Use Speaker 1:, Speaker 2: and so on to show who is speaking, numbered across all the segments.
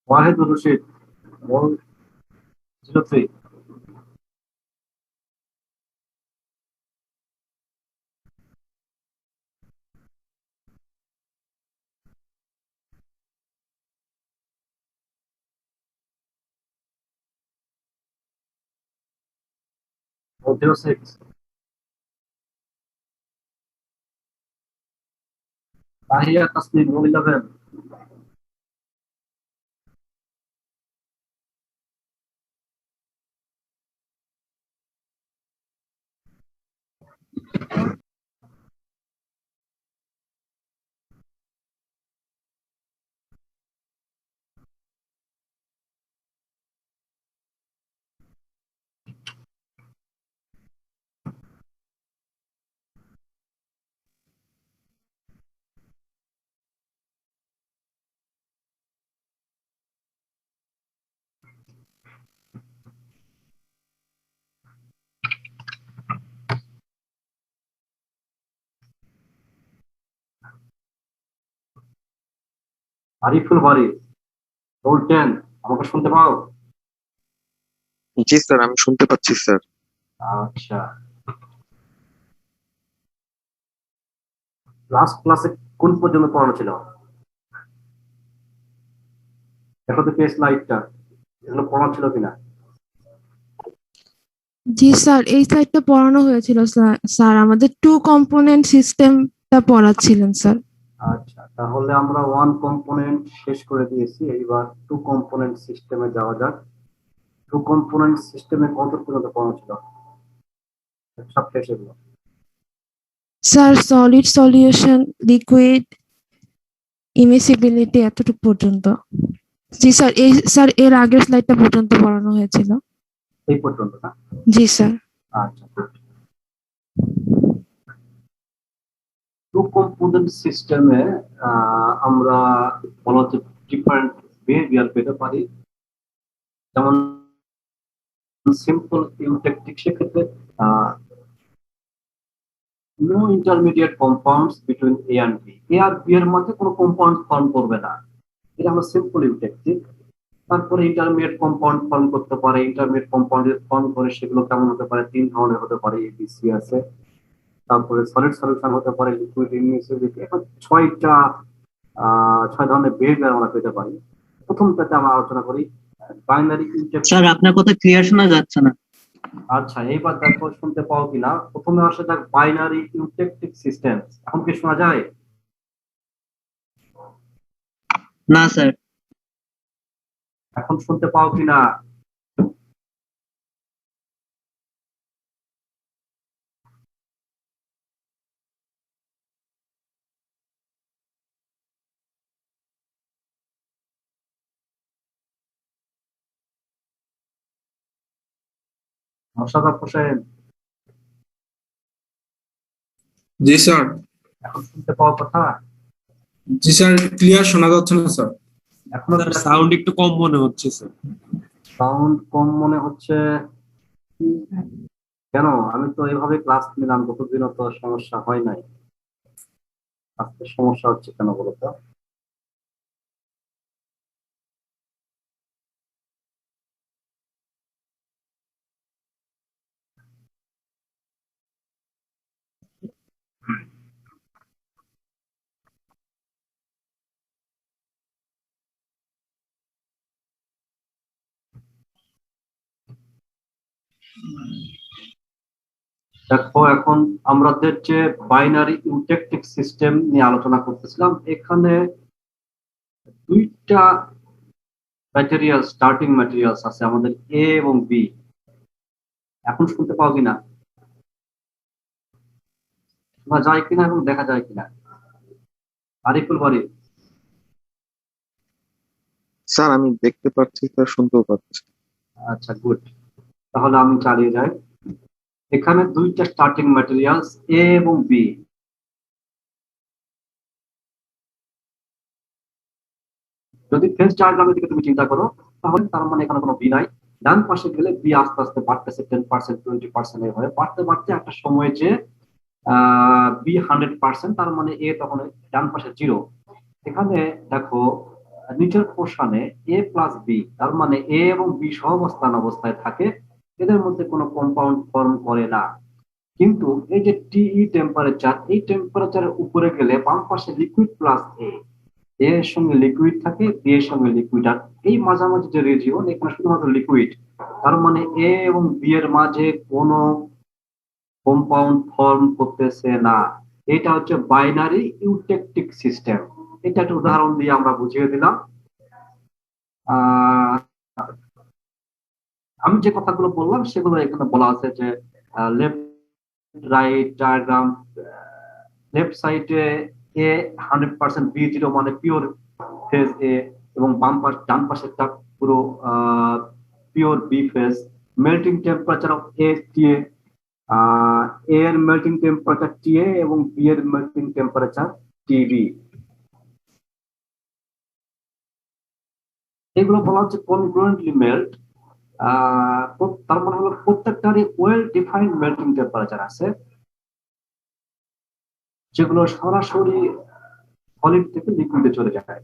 Speaker 1: Wahid Rashid, 103. Or 06. Tahia Tasnim, 111. Ariful Bari, roll 10। আমাকে শুনতে পাও?
Speaker 2: জি স্যার, আমি শুনতে পাচ্ছি স্যার।
Speaker 1: আচ্ছা, লাস্ট ক্লাসে কোন পর্যন্ত পড়ানো ছিল? দেখো তো পেজ লাইটটা, এগুলো পড়ানো ছিল কিনা।
Speaker 3: জি স্যার, এই সাইডটা পড়ানো হয়েছিল স্যার। স্যার আমাদের টু কম্পোনেন্ট সিস্টেমটা পড়াচ্ছিলেন স্যার।
Speaker 1: আচ্ছা, তাহলে আমরা ওয়ান কম্পোনেন্ট শেষ করে দিয়েছি, এইবার টু কম্পোনেন্ট সিস্টেমে যাওয়া যাক। টু কম্পোনেন্ট সিস্টেমে কত পর্যন্ত পড়ানো ছিল? সব শেষ এগুলো।
Speaker 3: স্যার সলিড সলিউশন, লিকুইড, ইমিসিবিলিটি এতটুকু পর্যন্ত। জি স্যার, এর আগের স্লাইডটা পর্যন্ত পড়ানো হয়েছিল।
Speaker 1: এই পর্যন্ত না?
Speaker 3: জি স্যার।
Speaker 1: আচ্ছা, টু কম্পোনেন্ট সিস্টেমে আমরা মূলত ডিফারেন্ট বিহেভিয়ার পেতে পারি। যেমন সিম্পল ইউটেকটিক, সেক্ষেত্রে no intermediate compounds between A and B, A আর বি এর মধ্যে কোনো কম্পাউন্ড ফর্ম করবে না, এটা আমরা সিম্পল ইউটেকটিক। তারপরে ইন্টারমিডিয়েট কম্পাউন্ড ফর্ম করতে পারে, ইন্টারমিডিয়েট কম্পাউন্ড ফর্ম করে সেগুলো কেমন হতে পারে, তিন ধরনের হতে পারে, এবিসি আছে। তারপরে সলিড সলিউশন হতে পারে, লিকুইড, ইমিসিবিলিটি। এখন ছয় ধরনের বিহেভিয়ার আমরা পেতে পারি। প্রথমটাতে আমরা আলোচনা করি বাইনারি ইউটেকটিক।
Speaker 4: স্যার আপনার কথা ক্লিয়ার শোনা যাচ্ছে না।
Speaker 1: আচ্ছা, এইবার দেখো শুনতে পাও কিনা। প্রথমে আসে যাক বাইনারি ইউটেকটিক সিস্টেম। এখন কি শোনা যায়?
Speaker 4: না স্যার।
Speaker 1: এখন শুনতে পাও কিনা? মোশাররফ হোসেন,
Speaker 5: জি স্যার।
Speaker 1: এখন শুনতে পাওয়ার কথা?
Speaker 5: জি স্যার, ক্লিয়ার শোনা যাচ্ছে না স্যার।
Speaker 1: এখনো
Speaker 6: সাউন্ড একটু কম মনে হচ্ছে স্যার।
Speaker 1: সাউন্ড কম মনে হচ্ছে কেন? আমি তো এইভাবে ক্লাস নিলাম, কতদিনও তো সমস্যা হয় নাই, আজকে সমস্যা হচ্ছে কেন বলতো? দেখো, এখন আমাদের যে বাইনারি ইউটেকটিক সিস্টেম নিয়ে আলোচনা করতেছিলাম, এখানে দুইটা ম্যাটেরিয়াল, স্টার্টিং ম্যাটেরিয়ালস আছে আমাদের, এ এবং বি। এখন শুনতে পাও কিনা, শোনা যায় কিনা এবং দেখা যায় কিনা? আরিফুল বাড়ি,
Speaker 2: স্যার আমি দেখতে পাচ্ছি স্যার, শুনতেও পাচ্ছি।
Speaker 1: আচ্ছা গুড, তাহলে আমি চালিয়ে যাই। এখানে দুইটা স্টার্টিং ম্যাটেরিয়ালস, এ এবং বি। যদি ফেজ ডায়াগ্রামের দিকে তুমি চিন্তা করো, তাহলে তার মানে এখানে কোনো বি নাই। ডান পাশে গেলে বি আস্তে আস্তে বাড়তেছে, 10%, 20% এভাবে বাড়তে বাড়তে একটা সময় যে বি 100%, তার মানে এ তখন ডান পাশে জিরো। এখানে দেখো নিচের পোর্শনে এ প্লাস বি, তার মানে এ এবং বি সহাবস্থান অবস্থায় থাকে, এদের মধ্যে কোনো কম্পাউন্ড ফর্ম করে না। কিন্তু এই যে টিই টেম্পারেচার, এই টেম্পারেচারের উপরে গেলে বাম পাশে লিকুইড প্লাস এ, এর সঙ্গে লিকুইড থাকে, বি এর সঙ্গে লিকুইড, আর এই মাঝামাঝি যে রিজিয়ন এখানে শুধুমাত্র লিকুইড, তার মানে এ এবং বি এর মাঝে কোনো কম্পাউন্ড ফর্ম করতেছে না। এটা হচ্ছে বাইনারি ইউটেকটিক সিস্টেম। এটা একটা উদাহরণ দিয়ে আমরা বুঝিয়ে দিলাম। আহ আমি যে কথাগুলো বললাম সেগুলো এখানে বলা আছে যে লেফট রাইট ডায়াগ্রাম, লেফট সাইডে এ 100%, বি 0 মানে পিওর ফেজ এ, এবং বাম পাশ ডান পাশেরটা পুরো pure B phase. Melting temperature of A T A, এর মেল্টিং টেম্পারেচার টি এ এবং বি এর মেল্টিং টেম্পারেচার টিবি। এগুলো বলা হচ্ছে কনগ্রুয়েন্টলি মেল্ট। তার মানে হলো প্রত্যেকটারই ওয়েল ডিফাইন্ড মেল্টিং টেম্পারেচার আছে, যেগুলো সরাসরি সলিড থেকে লিকুইডে চলে যায়।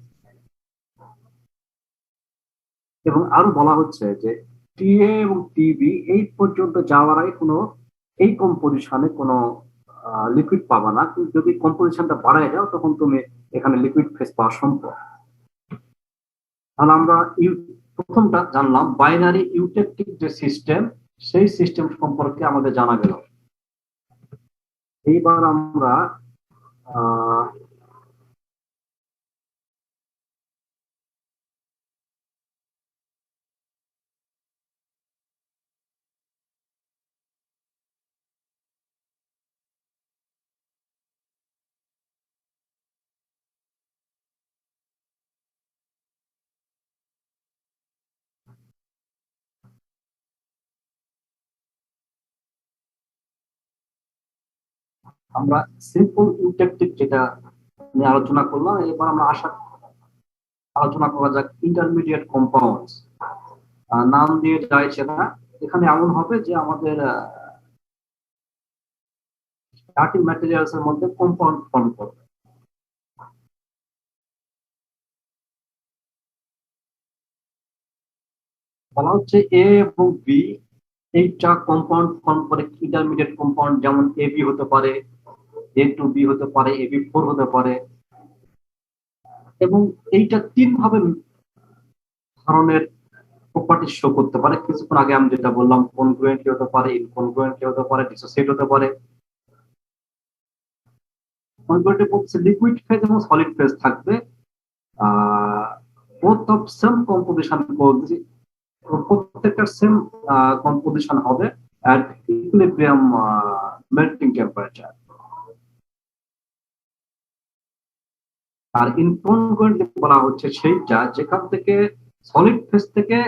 Speaker 1: এবং আরো বলা হচ্ছে যে টিএ এবং টিবি এই পর্যন্ত যাওয়ার আগে কোনো এই কম্পোজিশনে কোনো লিকুইড পাবা না, কিন্তু যদি কম্পোজিশনটা বাড়ায় যাও তখন তুমি এখানে লিকুইড ফেজ পাওয়া সম্ভব। তাহলে আমরা প্রথমটা জানলাম বাইনারি ইউটেকটিক যে সিস্টেম, সেই সিস্টেম সম্পর্কে আমাদের জানা গেল। এইবার আমরা সিম্পল ইউটেকটিক যেটা নিয়ে আলোচনা করলাম, এবার আমরা আলোচনা করা যাক ইন্টারমিডিয়েট কম্পাউন্ডস। নাম দিয়ে যাইছে না, এখানে এমন হবে যে আমাদের স্টার্টিং ম্যাটেরিয়ালস এর মধ্যে কম্পাউন্ড ফর্ম করবে। বলা হচ্ছে এ এবং বি এইটা কম্পাউন্ড ফর্ম করে ইন্টারমিডিয়েট কম্পাউন্ড, যেমন এ বি হতে পারে, এ টু বি হতে পারে, এ বি 4 হতে পারে। এবং এইটা 3 ভাবে ধরনের প্রপার্টি শো করতে পারে। কিছুক্ষণ আগে আমি যেটা বললাম, কনগ্রুয়েন্টলি হতে পারে, ইনকনগ্রুয়েন্টলি হতে পারে, ডিসোসিয়েট হতে পারে। কনগ্রুয়েন্টলি বলছে লিকুইড ফেজ এবং সলিড ফেজ থাকবে, both of same composition, প্রত্যেকটার সেম কম্পোজিশন হবে at equilibrium melting temperature। আর ইনকনগ্রুয়েন্টলি বলা হচ্ছে সেইটা যেখান থেকে সলিড ফেজ থেকে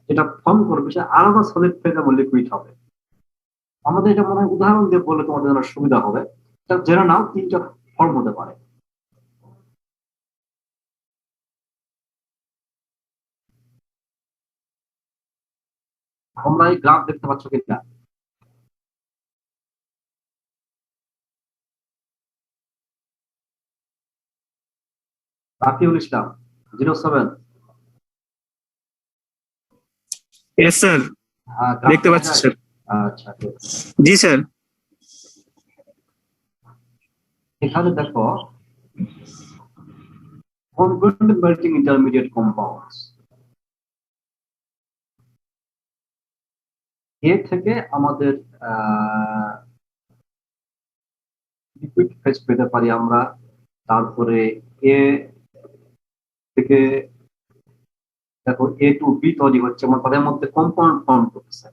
Speaker 1: যেটা ফর্ম করবে সে আলাদা সলিড ফেজ এবং লিকুইড হবে। আমাদের এটা মনে হয় উদাহরণ দিয়ে বললে তোমাদের জন্য সুবিধা হবে। জেনে নাও 3টা ফর্ম হতে পারে। তোমরা এই গ্রাফ দেখতে পাচ্ছ কিনা? রাকিউল ইসলাম 07।
Speaker 7: यस सर, দেখতে পাচ্ছি স্যার।
Speaker 1: আচ্ছা,
Speaker 7: জি স্যার।
Speaker 1: এখানে দেখো কনগ্রুয়েন্ট মেল্টিং ইন্টারমিডিয়েট কম্পাউন্ডস, এ থেকে আমাদের লিকুইড ফেজ পেতে পারি আমরা। তারপরে এ থেকে দেখো এ টু বি তৈরি হচ্ছে, মানে তাদের মধ্যে কম্পাউন্ড ফর্ম করতেছে।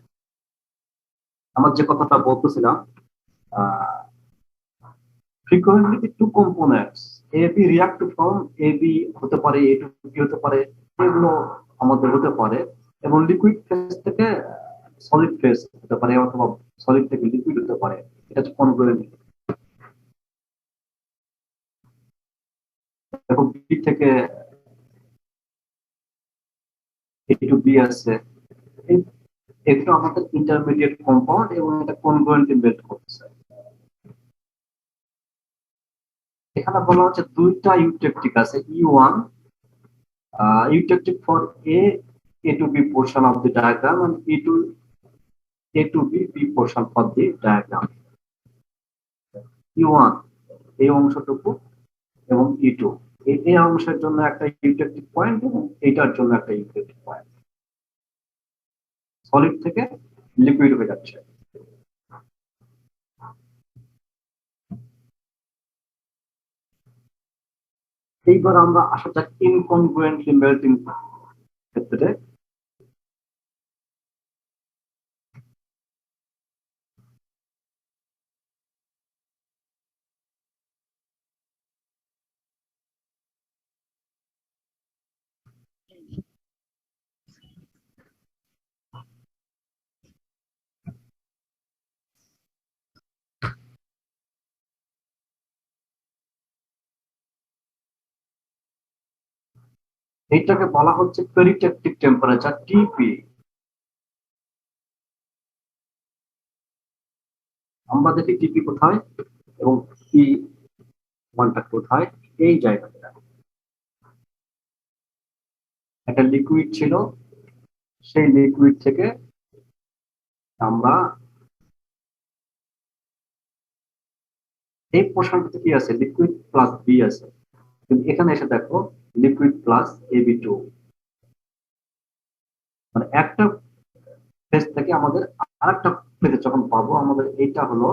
Speaker 1: আমার যে কথাটা বলতেছিলাম, frequently two components A B react to form A B হতে পারে, A to B হতে পারে, এগুলো আমাদের হতে পারে। এবং লিকুইড ফেজ থেকে সলিড ফেজ হতে পারে, অথবা সলিড থেকে লিকুইড হতে পারে। এটা হচ্ছে কনগ্রুয়েন্ট। দেখো বি থেকে A to B আছে, এগুলো আমাদের ইন্টারমিডিয়েট কম্পাউন্ড এবং এটা কনগ্রুয়েন্টলি মেল্ট করতেছে। এখানে বলা হচ্ছে 2টা ইউটেকটিক আছে, E1 eutectic for A to B portion of the diagram and A to B portion for the diagram. E1 এই অংশটুকু এবং E2 এই অংশের জন্য একটা ইউটেক্টিক পয়েন্ট এবং এইটার জন্য একটা ইউটেক্টিক পয়েন্ট। সলিড থেকে লিকুইড হয়ে যাচ্ছে। এইবার আমরা আসা যাক ইনকনগ্রুয়েন্টলি মেল্টিং ক্ষেত্রে। এইটাকে বলা হচ্ছে পেরিটেকটিক টেম্পারেচার টিপি। আমরা দেখি টিপি কোথায় এবং পি ওয়ানটা কোথায়। এই জায়গাটা একটা লিকুইড ছিল, সেই লিকুইড থেকে আমরা এই পোর্শনটাতে কি আছে, লিকুইড প্লাস বি আছে, কিন্তু এখানে এসে দেখো লিকুইড প্লাস AB2, মানে একটা ফেজ থেকে আমাদের আরেকটা ফেজে যখন পাবো আমাদের এইটা হলো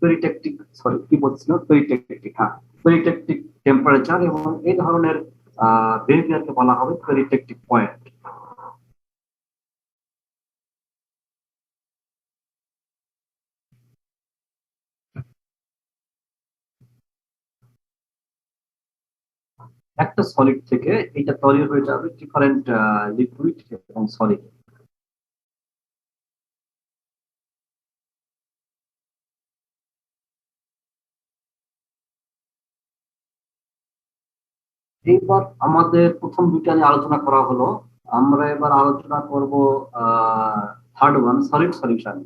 Speaker 1: পেরিটেকটিক, সরি কি বলছিল, পেরিটেকটিক, হ্যাঁ পেরিটেকটিক টেম্পারেচার, এবং এই ধরনের বিহেভিয়ারকে বলা হবে পেরিটেকটিক পয়েন্ট। একটা সলিড থেকে এটা তৈরি হয়ে যাবে ডিফারেন্ট লিকুইড এবং সলিড। এইবার আমাদের প্রথম দুইটা নিয়ে আলোচনা করা হলো, আমরা এবার আলোচনা করব থার্ড ওয়ান, সলিড সলিউশন।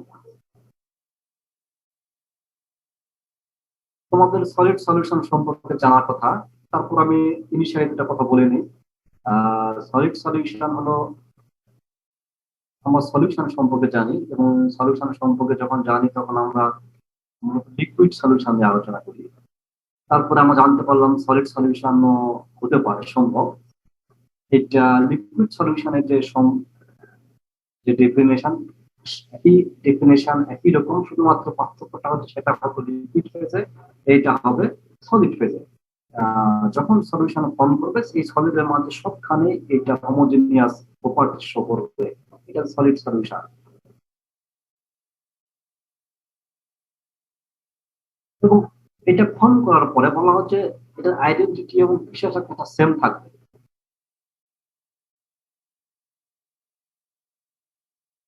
Speaker 1: তোমাদের সলিড সলিউশন সম্পর্কে জানার কথা, তারপর আমি ইনিশিয়ালি দুটা কথা বলে নিই। সলিড সলিউশন হলো আমরা সলিউশন সম্পর্কে জানি, এবং সলিউশন সম্পর্কে যখন জানি তখন আমরা লিকুইড সলিউশন নিয়ে আলোচনা করি। তারপরে আমরা জানতে পারলাম সলিড সলিউশন হতে পারে সম্ভব। এটা লিকুইড সলিউশনের যে ডেফিনেশন, একই ডেফিনেশন একই রকম, শুধুমাত্র পার্থক্যটা হচ্ছে সেটা হবে লিকুইড ফেজে, এইটা হবে সলিড ফেজে। যখন সলিউশন ফর্ম করবে সেই সলিডের মধ্যে সবখানে এটা হোমোজেনিয়াস প্রপার্টি শো করবে, এটা সলিড সলিউশন। এবং এটা ফর্ম করার পরে বলা হচ্ছে এটার আইডেন্টিটি এবং বিশেষার কথা সেম থাকবে।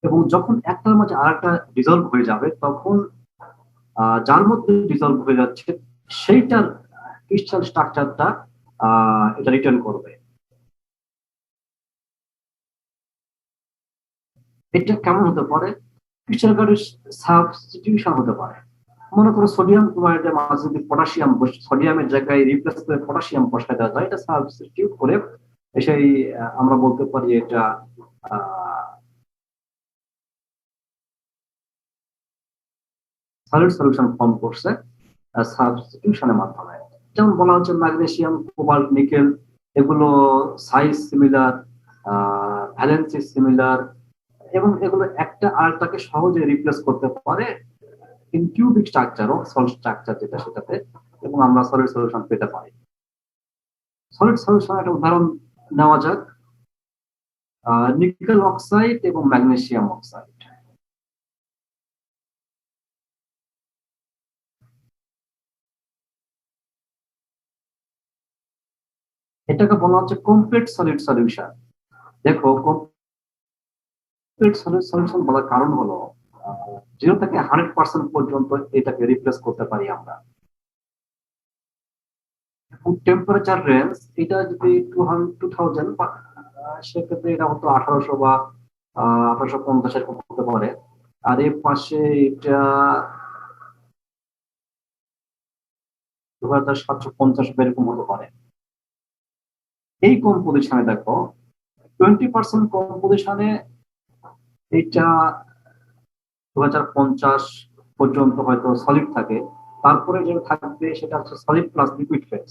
Speaker 1: এবং যখন একটার মাঝে আরেকটা ডিজলভ হয়ে যাবে তখন যার মধ্যে ডিজলভ হয়ে যাচ্ছে সেইটার ক্রিস্টাল স্ট্রাকচারটা এটা রিটার্ন করবে। এটা কেমন হতে পারে? ক্রিস্টাল সাবস্টিটিউশন হতে পারে। মনে করো সোডিয়াম ক্লোরাইডের মাঝে যদি পটাশিয়াম, সোডিয়ামের জায়গায় রিপ্লেস করে পটাশিয়াম বসায় দেওয়া যায়, এটা সাবস্টিটিউট করে সেই আমরা বলতে পারি এটা সলিড সলিউশন ফর্ম করছে সাবস্টিটিউশনের মাধ্যমে। যেমন বলা হচ্ছে ম্যাগনেসিয়াম, কোবাল্ট, নিকেল, এগুলো সাইজ সিমিলার, ভ্যালেন্সি সিমিলার, এবং এগুলো একটা আরেকটাকে সহজে রিপ্লেস করতে পারে ইন কিউবিক স্ট্রাকচার ও সলিড স্ট্রাকচার যেটা সেটাতে, এবং আমরা সলিড সলিউশন পেতে পারি। সলিড সলিউশন একটা উদাহরণ নেওয়া যাক, নিকেল অক্সাইড এবং ম্যাগনেসিয়াম অক্সাইড। এটাকে বলা হচ্ছে কমপ্লিট সলিড সলিউশন। দেখো কমপ্লিট সলিড সলিউশন বলার কারণ হলো 0 থেকে 100% পর্যন্ত এটাকে রিপ্লেস করতে পারি আমরা। টেম্পারেচার রেঞ্জ এটা যদি 2000 সেক্ষেত্রে এটা হতো 1800 বা 1850 এরকম হতে পারে। আর এর পাশে এটা 2750 এরকম হতে পারে। এই কম্পোজিশনে দেখো 20% কম্পোজিশনে এইটা 2050 পর্যন্ত হয়তো সলিড থাকে, তারপরে যেটা থাকবে সেটা হচ্ছে সলিড প্লাস লিকুইড ফেজ,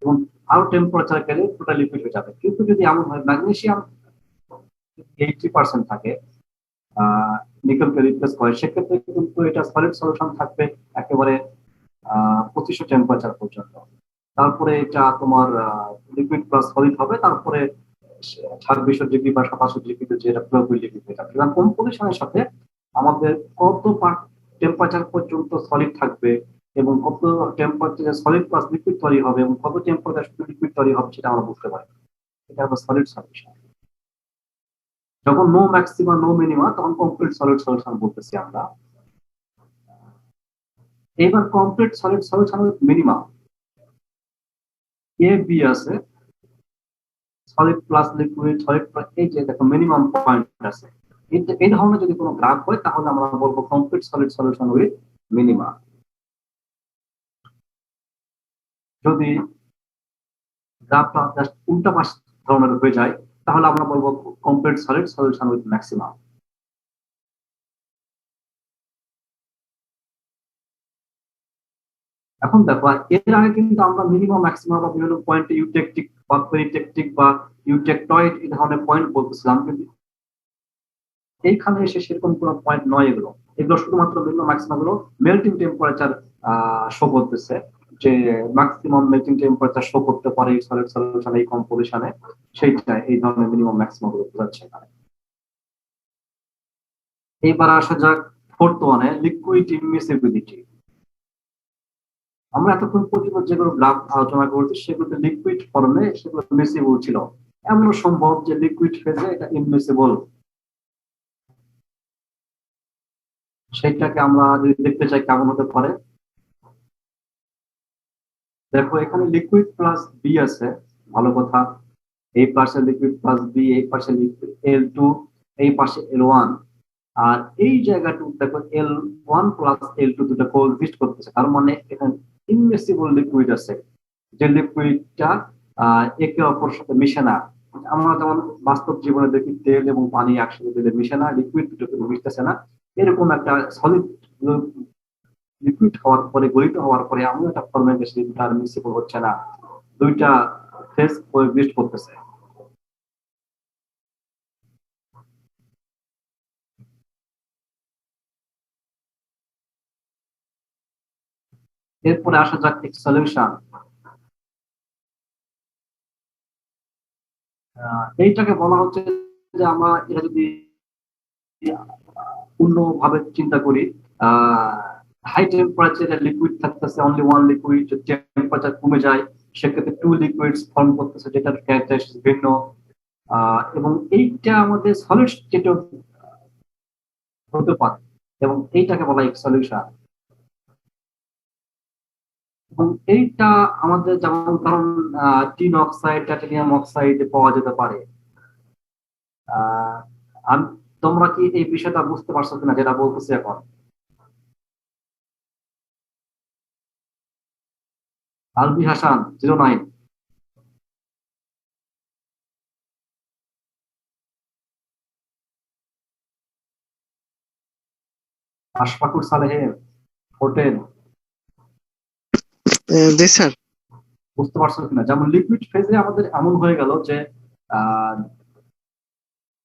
Speaker 1: এবং আরো টেম্পারেচার গেলে পুরো লিকুইড হয়ে যাবে। কিন্তু যদি এমন হয় ম্যাগনেসিয়াম 80% থাকে, নিকেলকে রিপ্লেস করে, সেক্ষেত্রে কিন্তু এটা সলিড সলিউশন থাকবে একেবারে 2500 টেম্পারেচার পর্যন্ত। তারপরে এটা তোমার লিকুইড প্লাস সলিড হবে, তারপরে 2600 ডিগ্রি বা 2700 ডিগ্রিতে যেটা ফ্লোকুইড লিকুইড হয়ে যাবে। কারণ কম্পোজিশনের সাথে আমাদের কত টেম্পারেচার পর্যন্ত সলিড থাকবে এবং কত টেম্পারেচার সলিড প্লাস লিকুইড তৈরি হবে এবং কত টেম্পারেচার লিকুইড তৈরি হবে সেটা আমরা বুঝতে পারি। এটা হলো সলিড সলিউশন। যখন নো ম্যাক্সিমা নো মিনিমা তখন কমপ্লিট সলিড সলিউশন বলতেছি আমরা। এবার complete solid solution minima A B আছে, solid plus liquid, solid plus, এই যে দেখো মিনিমাম পয়েন্ট আছে। এই ধরনের যদি কোনো গ্রাফ হয় তাহলে আমরা বলবো complete solid solution with minima. যদি গ্রাফটা জাস্ট উল্টা পাশ ধরনের হয়ে যায় তাহলে আমরা বলবো complete solid solution with maximum. এখন দেখো এর আগে কিন্তু আমরা মিনিমাম ম্যাক্সিমাম বা বিভিন্ন পয়েন্টে ইউটেকটিক বা পেরিটেকটিক বা ইউটেকটয়েড এই ধরনের পয়েন্ট বলতেছিলাম, কিন্তু এইখানে এসে সেরকম কোনো পয়েন্ট নয়। এগুলো এগুলো শুধুমাত্র মিনিমাম ম্যাক্সিমাম গুলো মেল্টিং টেম্পারেচার শো করতেছে, যে ম্যাক্সিমাম মেল্টিং টেম্পারেচার শো করতে পারে এই সলিড সলিউশন এই কম্পোজিশনে, সেইটা এই ধরনের মিনিমাম ম্যাক্সিমাম গুলো বোঝাচ্ছে এখানে। এইবার আসা যাক ফোর্থ ওয়ানে, লিকুইড ইমিসিবিলিটি। আমরা এতক্ষণ পর্যন্ত যেগুলো গ্রাফ আলোচনা করছি সেগুলো লিকুইড ফর্মে, সেগুলো মিসিবল ছিল। এমন সম্ভব যে লিকুইড ফেজে এটা ইনমিসিবল, সেটাকে আমরা যদি দেখতে চাই কেমন হতে পারে। দেখো এখানে লিকুইড প্লাস বি আছে, ভালো কথা। এই পাশে লিকুইড প্লাস বি, এই পাশে লিকুইড L2, এই পাশে L1, আর এই জায়গাটু দেখো L1 প্লাস L2 দুটো কোএক্সিস্ট করতেছে। তার মানে এখানে ইনমিসিবল লিকুইড আছে, যে লিকুইডটা একে অপরের সাথে মিশে না। আমরা যেমন বাস্তব জীবনে দেখি তেল এবং পানি একসাথে দিলে মিশে না, লিকুইড দুটো মিশতেছে না, এরকম একটা সলিড লিকুইড হওয়ার পরে, গলিত হওয়ার পরে এমন একটা ফর্মে গেছে দুটা আর মিসিবল হচ্ছে না, দুইটা ফেজ কোএক্সিস্ট করতেছে। এরপরে আসা যাক সলিউশন। এইটাকে বলা হচ্ছে যে আমরা এটা যদি অন্যভাবে চিন্তা করি, হাই টেম্পারেচারে লিকুইড থাকতেছে, অনলি ওয়ান লিকুইড, যদি টেম্পারেচার কমে যায় সেক্ষেত্রে টু লিকুইডস ফর্ম করতেছে, যেটার ক্যারেক্টারিস্টিক্স ভিন্ন, এবং এইটা আমাদের সলিড স্টেটে হতে পারে, এবং এইটাকে বলা হয় সলিউশন। এবং এইটা আমাদের যেমন ধরুন টিন অক্সাইড, টাইটানিয়াম অক্সাইড পাওয়া যেতে পারে। তোমরা কি এই বিষয়টা বুঝতে পারছো কিনা যেটা বলতেছি এখন? আলবি হাসান 09। আশফাকুর সালেহ 14।
Speaker 2: জি স্যার।
Speaker 1: বুঝতে পারছো কিনা? যেমন লিকুইড ফেজে আমাদের এমন হয়ে গেল যে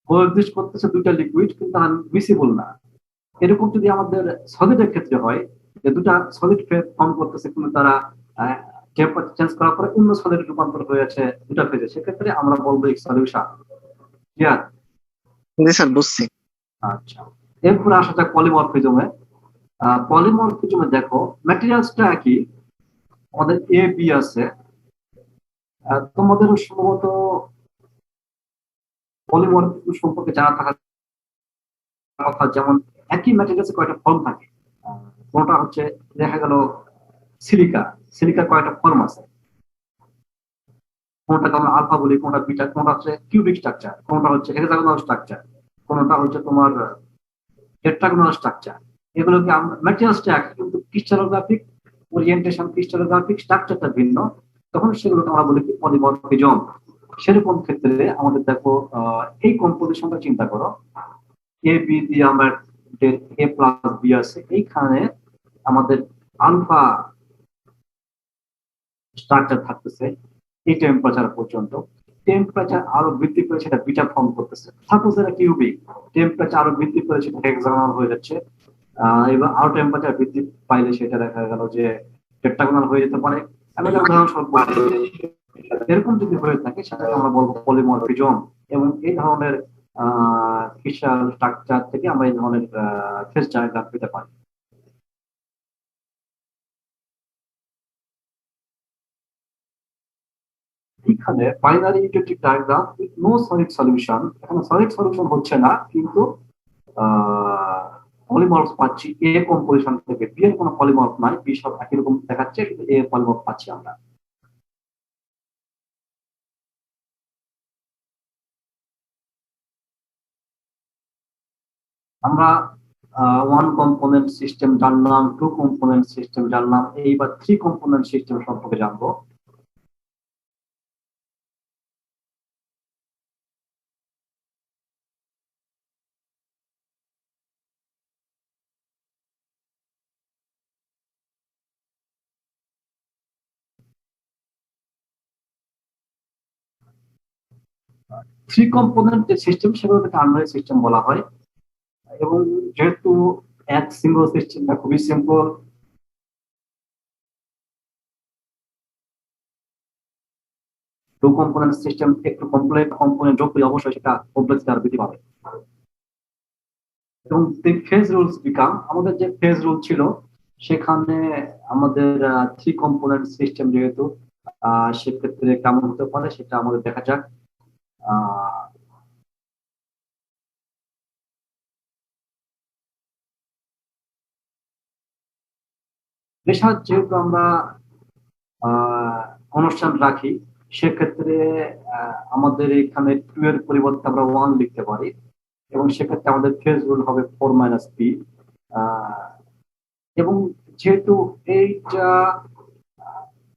Speaker 1: কোএক্সিস্ট করতেছে দুইটা লিকুইড কিন্তু মিসিবল না। এরকম যদি আমাদের সলিডের ক্ষেত্রে হয় যে দুটা সলিড ফেজ ফর্ম করতেছে কিন্তু তারা টেম্পারেচার চেঞ্জ করার পরে অন্য সলিডে রূপান্তর হয়েছে দুটা ফেজে, সেক্ষেত্রে আমরা বলবো এই সলিউশন। ক্লিয়ার?
Speaker 2: জি স্যার, বুঝছি।
Speaker 1: আচ্ছা, এরপরে আসা যাক পলিমরফিজমে। পলিমরফিজমে দেখো ম্যাটেরিয়ালসটা একই, আমাদের এ বি আছে। তোমাদের সম্ভবত পলিমরফিজম সম্পর্কে জানা থাকার কথা, যেমন একই ম্যাটেরিয়ালসে কয়টা ফর্ম থাকে। কোনটা হচ্ছে দেখা গেল সিলিকা, সিলিকার কয়টা ফর্ম আছে, কোনটাকে আমরা আলফা বলি, কোনটা বিটা, কোনটা হচ্ছে কিউবিক স্ট্রাকচার, কোনটা হচ্ছে হেক্সাগোনাল স্ট্রাকচার, কোনটা হচ্ছে তোমার টেট্রাগোনাল স্ট্রাকচার। এগুলোকে আমরা ম্যাটেরিয়ালসটা এক কিন্তু ক্রিস্টালোগ্রাফিক ওরিয়েন্টেশন, ক্রিস্টালোগ্রাফিক স্ট্রাকচারটা ভিন্ন, তখন সেগুলোকে আমরা বলি কি পলিমরফিজম। সেরকম ক্ষেত্রে আমাদের দেখো এই কম্পোজিশনটা চিন্তা করো, এ বি দিয়ে আমরা এ প্লাস বি আছে, এইখানে আমাদের আলফা স্ট্রাকচার থাকতেছে এই টেম্পারেচার পর্যন্ত। টেম্পারেচার আরো বৃদ্ধি করে সেটা বিটা ফর্ম করতেছে। সাপোজ এটা কিউবিক, টেম্পারেচার আরো বৃদ্ধি করে সেটা হেক্সাগোনাল হয়ে যাচ্ছে। এবার আরো টেম্পারেচার বৃদ্ধি পাইলে সেটা দেখা গেল যে টেট্রাগোনাল হয়ে যেতে পারে। আমি একটা উদাহরণস্বরূপ বলছি, এরকম যদি হয়ে থাকে সেটাকে আমরা বলবো পলিমরফিজম। এবং এই ধরনের ক্রিস্টাল স্ট্রাকচার থেকে আমরা এই ধরনের ফেস ডায়াগ্রাম পেতে পারি। এখানে binary eutectic diagram with no solid solution, এখানে সলিড সলিউশন হচ্ছে না, কিন্তু পলিমর্ফ পাচ্ছি এ কম্পোজিশন থেকে। বি এর কোনো পলিমর্ফ নাই, বি সব একই রকম দেখাচ্ছে, কিন্তু এ পলিমর্ফ পাচ্ছি আমরা। আমরা ওয়ান কম্পোনেন্ট সিস্টেম জানলাম, টু কম্পোনেন্ট সিস্টেম জানলাম, এইবার থ্রি কম্পোনেন্ট সিস্টেম সম্পর্কে জানবো। থ্রি কম্পোনেন্ট যে সিস্টেম সেগুলোকে টার্নারি সিস্টেম বলা হয়। এবং যেহেতু এক সিঙ্গল সিস্টেমটা খুবই সিম্পল, টু কম্পোনেন্ট সিস্টেম একটু কমপ্লেক্স, কম্পোনেন্ট যোগ করলে অবশ্যই সেটা কমপ্লেক্সিটি আরো বৃদ্ধি পাবে। এবং ফেজ রুলস বিকাম, আমাদের যে ফেজ রুল ছিল সেখানে আমাদের থ্রি কম্পোনেন্ট সিস্টেম যেহেতু, সেক্ষেত্রে কেমন হতে পারে সেটা আমাদের দেখা যাক। রেশাদ যেহেতু আমরা অনুষ্ঠান রাখি, সেক্ষেত্রে আমাদের এখানে টু এর পরিবর্তে আমরা ওয়ান লিখতে পারি, এবং সেক্ষেত্রে আমাদের ফেজ রুল হবে 4 - p। এবং যেহেতু এইটা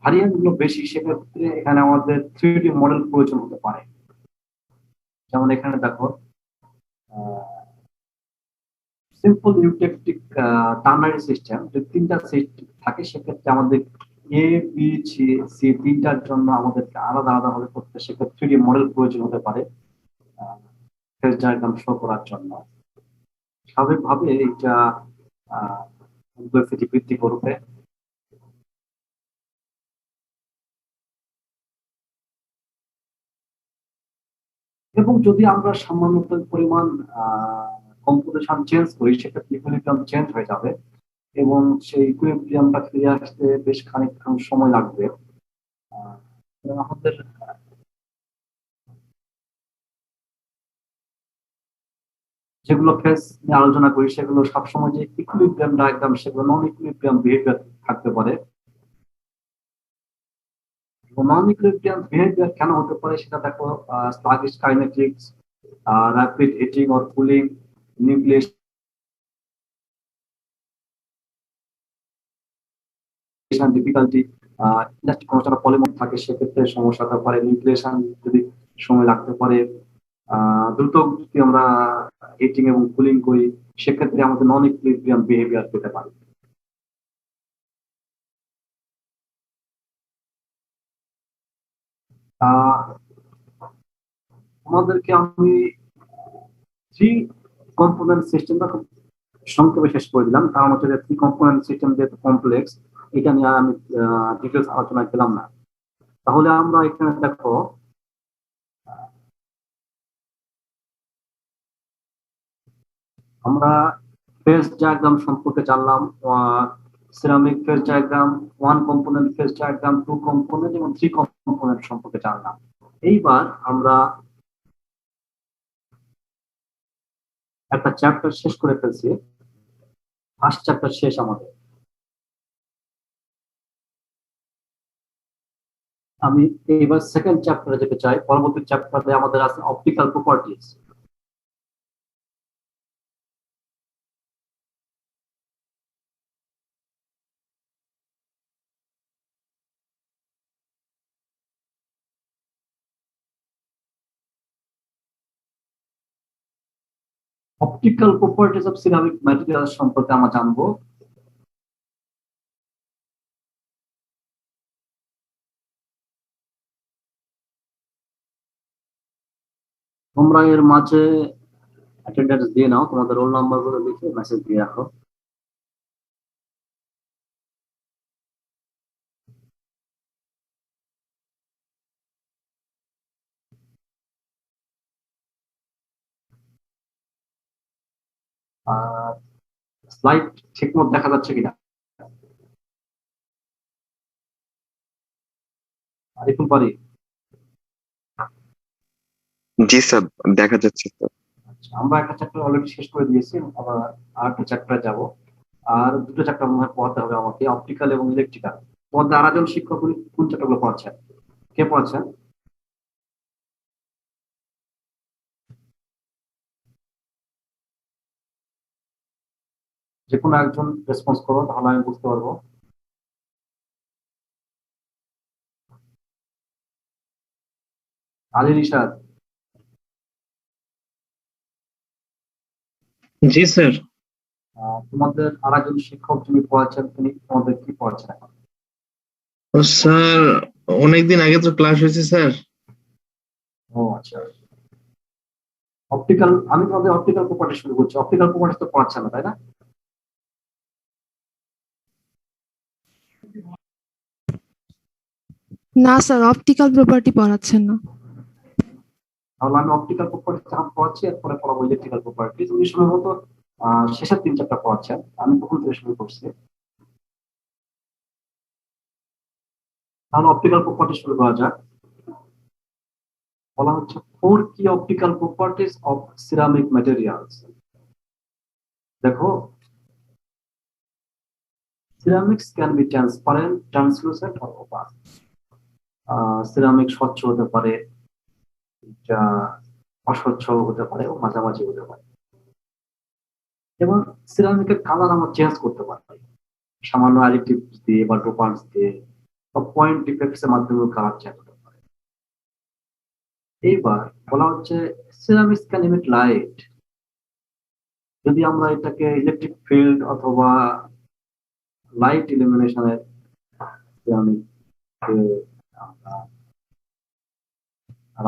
Speaker 1: ভ্যারিয়েন্ট গুলো বেশি, সেক্ষেত্রে এখানে আমাদের 3D মডেল প্রয়োজন হতে পারে। যেমন এখানে দেখো সিম্পল ইউটেকটিক টার্নারি সিস্টেম, যদি তিনটা সিস্টেম থাকে সেক্ষেত্রে আমাদের এ বি সি তিনটার জন্য আমাদেরকে আলাদা আলাদা ভাবে করতে, সেক্ষেত্রে 3D মডেল প্রয়োজন হতে পারে ফেজ ডায়াগ্রাম শো করার জন্য। স্বাভাবিকভাবে এইটা কমপ্লেক্সিটি বৃদ্ধি করবে। এবং যদি আমরা সামান্য পরিমাণ কম্পোজিশন চেঞ্জ করি, সেক্ষেত্রে ইকুইলিব্রিয়াম চেঞ্জ হয়ে যাবে, এবং সেই ইকুইলিব্রিয়ামটা ফিরে আসতে বেশ খানিকক্ষণ সময় লাগবে। আমাদের যেগুলো ফেস নিয়ে আলোচনা করি সেগুলো সবসময় যে ইকুইলিব্রিয়াম ডায়াগ্রাম, সেগুলো নন ইকুইলিব্রিয়াম বিহেভিয়ার থাকতে পারে। নন ইকুইলিব্রিয়াম বিহেভিয়ার কেন হতে পারে সেটা দেখো, sluggish kinetics, rapid heating or cooling, nucleation difficulty, elastic constant polymer থাকে সেক্ষেত্রে সমস্যা হতে পারে, নিউক্লিয়েশন যদি সময় লাগতে পারে। দ্রুত যদি আমরা হিটিং এবং কুলিং করি সেক্ষেত্রে আমাদের নন ইকুইলিব্রিয়াম বিহেভিয়ার পেতে পারি। আমাদেরকে আমি থ্রি কম্পোনেন্ট সিস্টেমটা খুব সংক্ষেপে শেষ করে দিলাম, কারণ হচ্ছে যে থ্রি কম্পোনেন্ট সিস্টেম যেহেতু কমপ্লেক্স, এটা নিয়ে আমি ডিটেলস আলোচনা করলাম না। তাহলে আমরা এখানে দেখো আমরা ফেজ ডায়াগ্রাম সম্পর্কে জানলাম, ceramic phase diagram, one component phase diagram, two component এবং থ্রি কম্পোনেন্ট সম্পর্কে জানলাম। এইবার আমরা একটা চ্যাপ্টার শেষ করে ফেলছি, ফার্স্ট চ্যাপ্টার শেষ আমাদের। আমি এইবার সেকেন্ড চ্যাপ্টারে যেতে চাই। পরবর্তী চ্যাপ্টারে আমাদের আছে optical properties. Optical properties of ceramic material সম্পর্কে আমরা জানবো। তোমরা এর মাঝে অ্যাটেন্ডেন্স দিয়ে নাও, তোমাদের রোল নাম্বার গুলো লিখে মেসেজ দিয়ে রাখো। আর স্লাইড ঠিক মতো দেখা যাচ্ছে কিনা? আরিফুল পারি?
Speaker 2: জি স্যার, দেখা যাচ্ছে স্যার।
Speaker 1: আচ্ছা, আমরা একটা চ্যাপ্টার অলরেডি শেষ করে দিয়েছি, আবার আর একটা চ্যাপ্টারে যাব। আর দুটো চ্যাপ্টার মনে হয় পড়াতে হবে আমাকে, অপটিক্যাল এবং ইলেকট্রিক্যাল। তোমাদের আরেকজন শিক্ষক উনি কোন চ্যাপ্টারগুলো পড়াচ্ছেন? কে পড়াচ্ছেন? যে কোনো একজন রেসপন্স করো, তাহলে আমি বুঝতে পারবো। আলী রিশাদ?
Speaker 4: জি স্যার।
Speaker 1: তোমাদের আরেকজন শিক্ষক যিনি পড়াচ্ছেন তিনি তোমাদের কি পড়াচ্ছেন এখন?
Speaker 5: স্যার অনেকদিন আগে তো ক্লাস হয়েছে স্যার।
Speaker 1: ও আচ্ছা, অপটিক্যাল, আমি তোমাদের অপটিক্যাল প্রপার্টি শুরু করছি। অপটিক্যাল প্রপার্টি তো পড়াচ্ছে না, তাই না?
Speaker 3: না স্যার, অপটিক্যাল প্রপার্টি পড়াচ্ছেন না।
Speaker 1: তাহলে আমি অপটিক্যাল প্রপার্টি যখন পড়াচ্ছি, এরপরে পড়াবো ইলেকট্রিক্যাল প্রপার্টি। উনি সম্ভবত শেষের 3 চ্যাপ্টার পড়াচ্ছেন, আমি তখন থেকে শুরু করছি। তাহলে অপটিক্যাল প্রপার্টি শুরু করা যাক। বলা হচ্ছে 4 কি optical properties of ceramic materials. দেখো, ceramics can be transparent, translucent or opaque. Ceramic স্বচ্ছ হতে পারে, যা অস্বচ্ছ হতে পারে ও মাঝামাঝি হতে পারে। এবং সিরামিকের কালার আমরা চেঞ্জ করতে পারি সামান্য অ্যাডিটিভ দিয়ে বা ডোপান্টস দিয়ে বা পয়েন্ট ডিফেক্টস এর মাধ্যমে কালার চেঞ্জ হতে পারে। এইবার বলা হচ্ছে সিরামিক্স ক্যান ইমিট লাইট। যদি আমরা এটাকে ইলেকট্রিক ফিল্ড অথবা লাইট ইলুমিনেশনের সিরামিক আমরা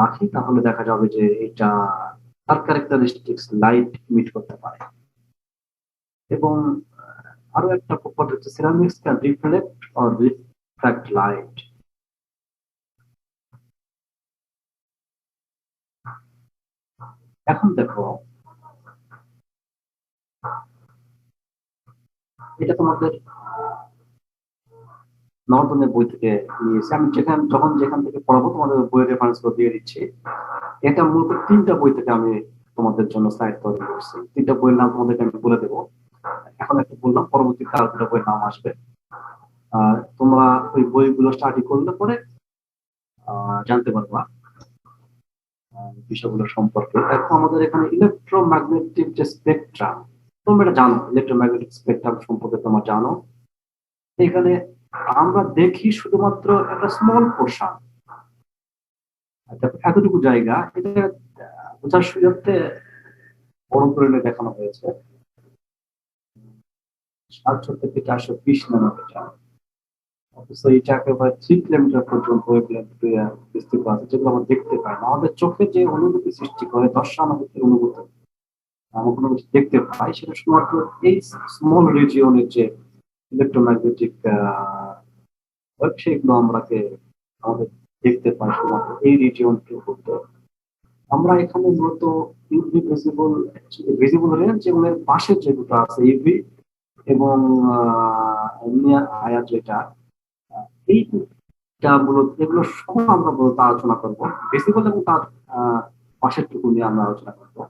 Speaker 1: রাখি, তাহলে দেখা যাবে যে এটা তার ক্যারেক্টারিস্টিক্স লাইট ইমিট করতে পারে। এবং আরো একটা প্রপার্টি হচ্ছে ceramics can reflect or refract light. এখন দেখো, এটা তোমাদের নর্দনের বই থেকে নিয়েছি। আমি যেখান থেকে পড়াবো তোমাদের বইয়ের রেফারেন্স গুলো দিয়ে দিচ্ছি। এটা মূলত 3টা বই থেকে আমি তোমাদের জন্য স্লাইড তৈরি করছি। 3টা বইয়ের নাম তোমাদেরকে আমি বলে দেবো। এখন একটা বললাম, পরবর্তীতে আর 2টা বইয়ের নাম আসবে। তোমরা ওই বইগুলো স্টাডি করলে পরে জানতে পারবা বিষয়গুলো সম্পর্কে। দেখো, আমাদের এখানে ইলেকট্রোম্যাগনেটিক যে স্পেকট্রাম, তোমরা এটা জানো, ইলেকট্রোম্যাগনেটিক স্পেকট্রাম সম্পর্কে তোমরা জানো। এখানে আমরা দেখি শুধুমাত্র একটা স্মল পোর্শন, এতটুকু জায়গা। এটা বোঝার সুবিধার্থে বড় করে দেখানো হয়েছে 700 থেকে 420 ন্যানোমিটার। অথচ এটা একেবারে 3 কিলোমিটার পর্যন্ত বিস্তৃত আছে, যেগুলো আমরা দেখতে পাই না। আমাদের চোখে যে অনুভূতি সৃষ্টি করে, দর্শনানুভূতির অনুভূতি আমরা কোনো কিছু দেখতে পাই, সেটা শুধুমাত্র এই স্মল রিজিয়নের যে ইলেকট্রোম্যাগনেটিক সেগুলো আমাদের দেখতে পাই শুধুমাত্র এই রিজিয়নটির মধ্যে। আমরা এখানে মূলত ইউভি ভিজিবল রেঞ্জ এবং এর পাশে যে দুটো আছে ইউভি এবং নিয়ার আয়ার, যেটা এই দুটা মূলত এগুলো সহ আমরা মূলত আলোচনা করবো। ভিজিবল এবং তার পাশের টুকু নিয়ে আমরা আলোচনা করবো।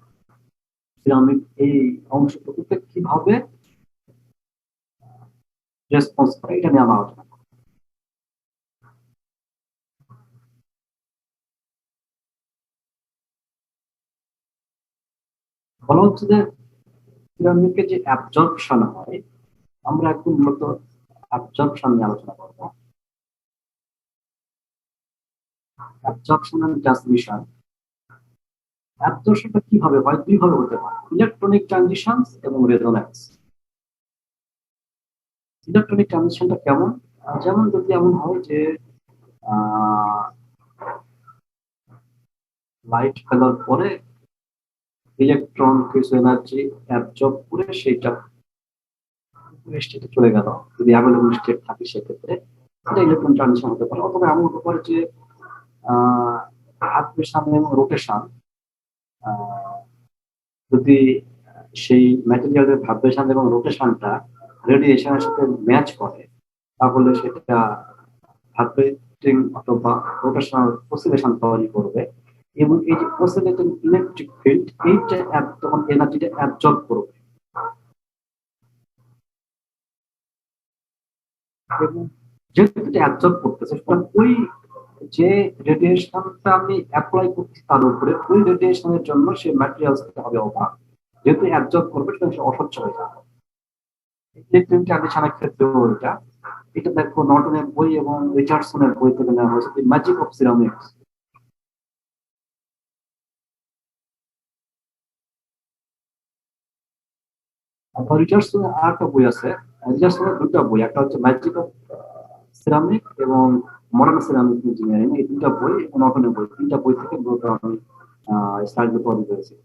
Speaker 1: সিরামিক এই অংশটুকুতে কিভাবে রেসপন্স করে, এটা নিয়ে আমরা আলোচনা করবো। বলা হচ্ছে যে সিরামিকের যে অ্যাবজর্পশন হয়, আমরা একটু মূলত অ্যাবজর্পশন নিয়ে আলোচনা করবো। Absorption and transmission. অ্যাবজর্পশনটা কিভাবে হয়, দুই ভাবে হতে পারে, ইলেকট্রনিক ট্রানজিশনস এবং রেজোন্যান্স। ইলেকট্রনিক ট্রানজিশনটা কেমন? যেমন যদি এমন হয় যে লাইট ফেলার পরে ইলেকট্রন কিছু এনার্জি অ্যাবজর্ব করে সেইটা স্টেটে চলে গেল, যদি অ্যাভেলেবল স্টেট থাকে সেক্ষেত্রে এটা ইলেকট্রন ট্রানজিশন হতে পারে। অথবা এমন হতে পারে যে ভাইব্রেশন এবং রোটেশন, যদি সেই ম্যাটেরিয়ালের ভাইব্রেশন এবং রোটেশনটা রেডিয়েশনের সাথে ম্যাচ করে তাহলে সেটা ভাইব্রেটিং অথবা রোটেশনাল অসিলেশন তৈরি করবে, এবং এই যে অসিলেটিং ইলেকট্রিক ফিল্ড এইটা তখন এনার্জিটা অ্যাবজর্ব করবে, এবং যেহেতু এটা অ্যাবজর্ব করতেছে সুতরাং ওই যে রেডিয়েশনটা আমি অ্যাপ্লাই করছি তার উপরে ওই রেডিয়েশনের জন্য সে ম্যাটেরিয়ালস হবে অবাক, যেহেতু অ্যাবজর্ব করবে সুতরাং সে অস্বচ্ছ হয়ে যাবে। ইলেকট্রিক ট্রানজিশনের ক্ষেত্রেও এটা এটা দেখো নর্টনের বই এবং রিচার্ডসনের বই থেকে নেওয়া হয়েছে, দি ম্যাজিক অফ সিরামিক্স। রিচার্ডসনের আর একটা বই আছে, রিচার্ডসনের দুটা বই, একটা হচ্ছে ম্যাজিক অফ সিরামিক এবং মডার্ন সিরামিক ইঞ্জিনিয়ারিং, এই দুটা বই এবং নর্টনের বই, তিনটা বই থেকে মূলত আমি স্লাইড তৈরি করেছি।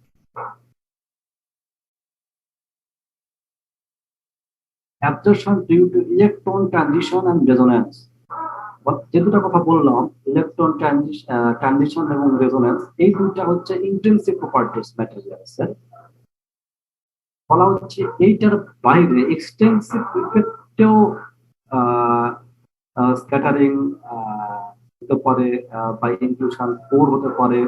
Speaker 1: Absorption due to electron transition and resonance, যে দুটো কথা বললাম ইলেকট্রন ট্রানজিশন এবং রেজোন্যান্স, এই দুটা হচ্ছে ইন্টেনসিভ প্রপার্টিস ম্যাটেরিয়ালসের। বলা হচ্ছে এইটার বাইরে এক্সটেন্সিভ ইফেক্টেও স্ক্যাটারিং হতে পারে, বা ইনফিউশন কোর হতে পারে,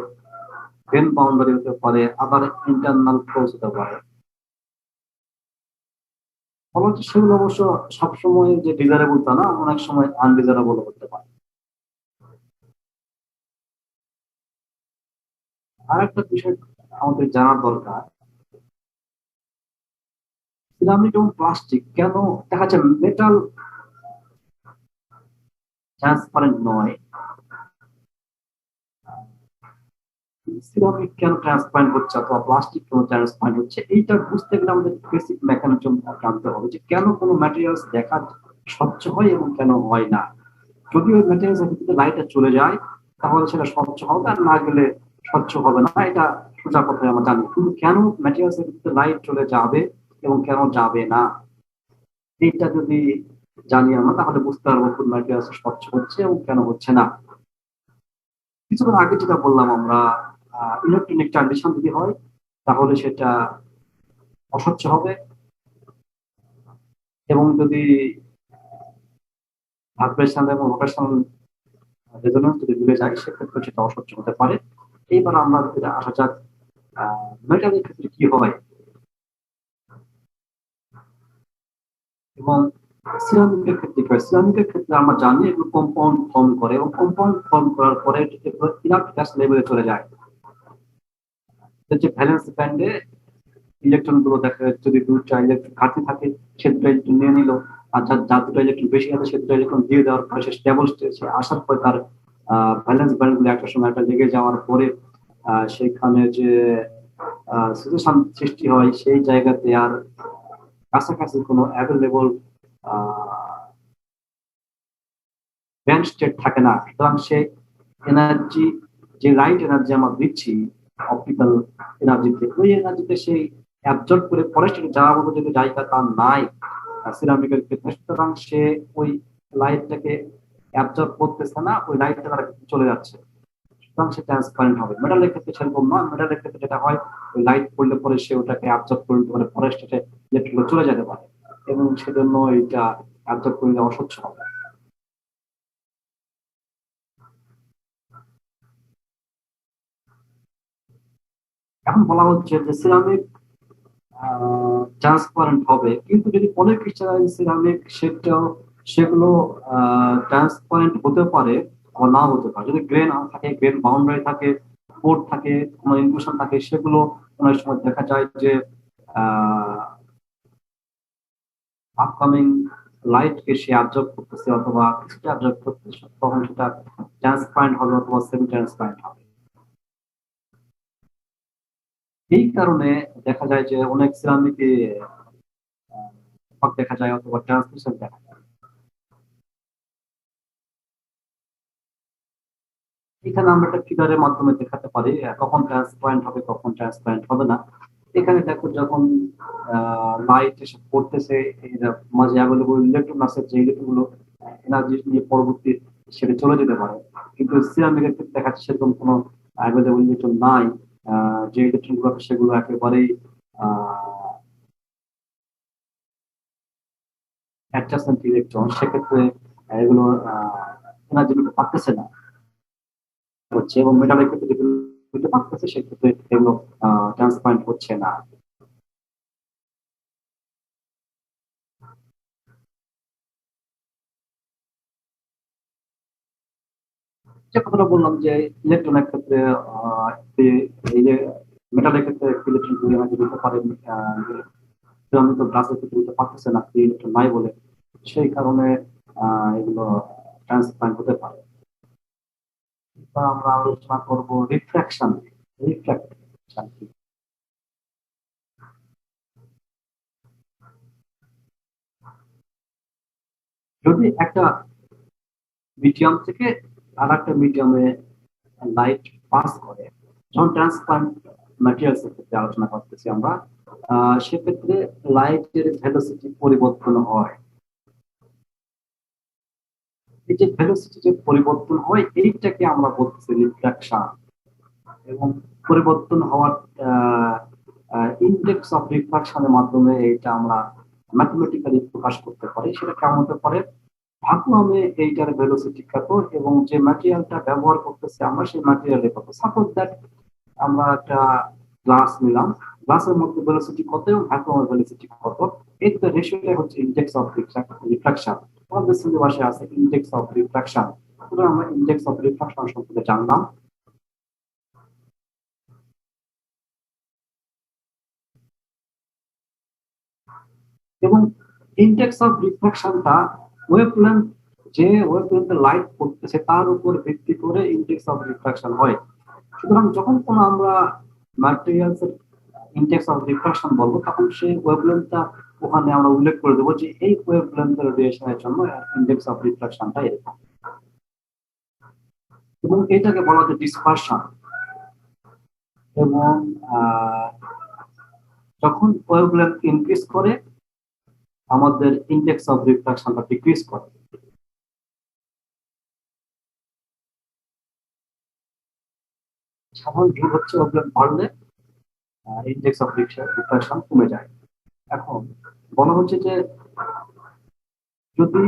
Speaker 1: ভেন বাউন্ডারি হতে পারে, আবার ইন্টারনাল ফোর্স হতে পারে। ফলে সেগুলো অবশ্য সবসময় যে ডিজারেবল তা না, অনেক সময় আনডিজারেবল হতে পারে। আর একটা বিষয় আমাদের জানার দরকার, সিরামিক এবং প্লাস্টিক কেন দেখা যাচ্ছে মেটাল ট্রান্সপারেন্ট নয়, সিরামিক কেন ট্রান্সপারেন্ট হচ্ছে অথবা প্লাস্টিক কেন ট্রান্সপারেন্ট হচ্ছে, এইটা বুঝতে গেলে আমাদের বেসিক মেকানিজম জানতে হবে যে কেন কোনো ম্যাটেরিয়ালস দেখা স্বচ্ছ হয় এবং কেন হয় না। যদি ওই ম্যাটেরিয়ালস এর ভিতরে লাইটটা চলে যায় তাহলে সেটা স্বচ্ছ হবে, আর না গেলে স্বচ্ছ হবে না, এটা সোজা কথায় আমরা জানি। কিন্তু কেন ম্যাটেরিয়ালস এর ভিতরে লাইট চলে যাবে এবং কেন যাবে না, এইটা যদি জানি আমরা তাহলে বুঝতে পারবো কোন ম্যাটেরিয়ালস স্বচ্ছ হচ্ছে এবং কেন হচ্ছে না। কিছুক্ষণ আগে যেটা বললাম আমরা, ইলেকট্রনিক ট্রানজিশন যদি হয় তাহলে সেটা অস্বচ্ছ হবে, এবং যদি ভাইব্রেশন এবং রোটেশনাল রেজোন্যান্স যদি মিলে যায় সেক্ষেত্রে সেটা অস্বচ্ছ হতে পারে। এইবার আমরা যেটা আসা যাক মেটালের ক্ষেত্রে কি হয় এবং সিরামিকের ক্ষেত্রে কি হয়। সিরামিকের ক্ষেত্রে আমরা জানি এগুলো কম্পাউন্ড ফর্ম করে, এবং কম্পাউন্ড ফর্ম করার পরে এগুলো ইনার্ট গ্যাস লেভেলে চলে যায়। যে ভ্যালেন্স ব্যান্ডে ইলেকট্রন গুলো দেখা যাচ্ছে, যদি দুটা ইলেকট্রন ঘাটতি থাকে সে দুটো ইলেকট্রন নিয়ে নিল, আর যার দুটো ইলেকট্রন বেশি আছে সে দুটো ইলেকট্রন দিয়ে দেওয়ার পরে সে স্টেবল স্টেজে আসার পরে তার ভ্যালেন্স ব্যান্ড গুলো একটা সময় একটা লেগে যাওয়ার পরে সেখানে যে সিচুয়েশন সৃষ্টি হয় সেই জায়গাতে আর কাছাকাছি কোনো অ্যাভেলেবল ব্যান্ড স্টেট থাকে না। সুতরাং সে এনার্জি, যে লাইট এনার্জি আমরা দিচ্ছি অপটিক্যাল এনার্জিতে, ওই এনার্জিতে সেই অ্যাবজর্ব করে পরে সেটা যাওয়ার মতো যদি জায়গা তার নাই সিরামিকের ক্ষেত্রে, সুতরাং সে ওই লাইটটাকে অ্যাবজর্ব করতেছে না, ওই লাইটটা তার চলে যাচ্ছে, সুতরাং সে ট্রান্সপারেন্ট হবে। মেটালের ক্ষেত্রে সেরকম নয়, মেটালের ক্ষেত্রে যেটা হয় ওই লাইট পড়লে পরে সে ওটাকে অ্যাবজর্ব করে নিতে পারে, পরে স্টেটে ইলেকট্রন চলে যেতে পারে, এবং সেজন্য এটা অ্যাবজর্ব করলে অস্বচ্ছ হবে। এখন বলা হচ্ছে যে সিরামিক ট্রান্সপারেন্ট হবে, কিন্তু যদি পলিক্রিস্টালাইন সিরামিক সেগুলো ট্রান্সপারেন্ট হতে পারে আবার নাও হতে পারে। যদি গ্রেন থাকে, গ্রেন বাউন্ডারি থাকে, পোর্ট থাকে, কোনো ইনক্লুশন থাকে, সেগুলো অনেক সময় দেখা যায় যে আপকামিং লাইটকে সে অ্যাবজর্ব করতেছে অথবা কিছুটা অ্যাবজর্ব করতেছে, তখন সেটা ট্রান্সপারেন্ট হবে অথবা সেমি ট্রান্সপারেন্ট হবে। এই কারণে দেখা যায় যে অনেক সিরামিকে দেখা যায় অথবা ট্রান্সমিশন দেখা যায়। এখানে আমরা একটা ফিগারের মাধ্যমে দেখাতে পারি কখন ট্রান্সপারেন্ট হবে কখন ট্রান্সপারেন্ট হবে না। এখানে দেখো যখন লাইট এসে পড়তেছে মাঝে অ্যাভেলেবল ইলেকট্রন আছে, যে ইলেকট্রন গুলো এনার্জি নিয়ে পরবর্তী সেটা চলে যেতে পারে, কিন্তু সিরামিকের ক্ষেত্রে দেখা যাচ্ছে সেরকম কোনো অ্যাভেলেবল ইলেকট্রন নাই। যে ইলেকট্রন গুলো সেগুলো একেবারেই অ্যাডজাসেন্ট ইলেকট্রন, সেক্ষেত্রে এগুলো এনার্জি নিতে পারতেছে না হচ্ছে, এবং মেটালের ক্ষেত্রে যেগুলো নিতে পারতেছে সেক্ষেত্রে এগুলো ট্রান্সপারেন্ট হচ্ছে না। যে কথাটা বললাম যে ইলেকট্রনের ক্ষেত্রে এই যে মেটালের ক্ষেত্রে ইলেকট্রন যদি এনার্জি দিতে পারে, আমি তো গ্লাসের ক্ষেত্রে দিতে পারতেছে না, ইলেকট্রন নাই বলে, সেই কারণে এগুলো ট্রান্সপারেন্ট হতে পারে। এবার আমরা আলোচনা করব রিফ্র্যাকশন। রিফ্র্যাকশন যদি একটা মিডিয়াম থেকে আর একটা মিডিয়ামে লাইট পাস করে, যখন ট্রান্সপারেন্ট ম্যাটেরিয়ালস এর ক্ষেত্রে আলোচনা করতেছি আমরা, সেক্ষেত্রে লাইটের ভেলোসিটি পরিবর্তন হয়। এই যে ভেলোসিটি যে পরিবর্তন হয় এইটাকে আমরা বলতেছি রিফ্র্যাকশন, এবং পরিবর্তন হওয়ার ইন্ডেক্স অফ রিফ্র্যাকশনের মাধ্যমে এটা আমরা ম্যাথমেটিক্যালি প্রকাশ করতে পারি। সেটা কেমন হতে পারে, ভাকুয়ামে এইটার ভেলোসিটি কত এবং যে ম্যাটেরিয়ালটা ব্যবহার করতেছি আমরা সেই ম্যাটেরিয়ালে কত। সাপোজ দ্যাট আমরা একটা গ্লাস নিলাম, গ্লাসের মধ্যে ভেলোসিটি কত এবং ভ্যাকুয়ামের ভেলোসিটি কত, এই দুটো রেশিওটা হচ্ছে ইন্ডেক্স অফ রিফ্র্যাকশন। আমাদের সিলেবাসে আছে ইন্ডেক্স অফ রিফ্র্যাকশন। সুতরাং আমরা ইন্ডেক্স অফ রিফ্র্যাকশন সম্পর্কে জানলাম। এবং ইন্ডেক্স অফ রিফ্র্যাকশনটা ওয়েভলেন্থ, যে ওয়েভলেন্থে লাইট পড়তেছে তার উপর ভিত্তি করে ইন্ডেক্স অফ রিফ্র্যাকশন হয়। সুতরাং যখন কোনো আমরা ম্যাটেরিয়ালস এর ইন্ডেক্স অফ রিফ্র্যাকশন বলবো, তখন সেই ওয়েভলেন্থটা ওখানে আমরা উল্লেখ করে দেবো যে এই ওয়েভলেন্থের রেডিয়েশনের জন্য ইন্ডেক্স অফ রিফ্র্যাকশনটা এরকম, এবং এটাকে বলা হয় ডিসপারশন। এবং যখন ওয়েভলেন্থ ইনক্রিজ করে আমাদের ইন্ডেক্স অফ রিফ্র্যাকশনটা ডিক্রিজ করে। সাধারণ রুল হচ্ছে ওয়েভলেন্থ বাড়লে ইন্ডেক্স অফ রিফ্র্যাকশন কমে যায়। এখন বলা হচ্ছে যে যদি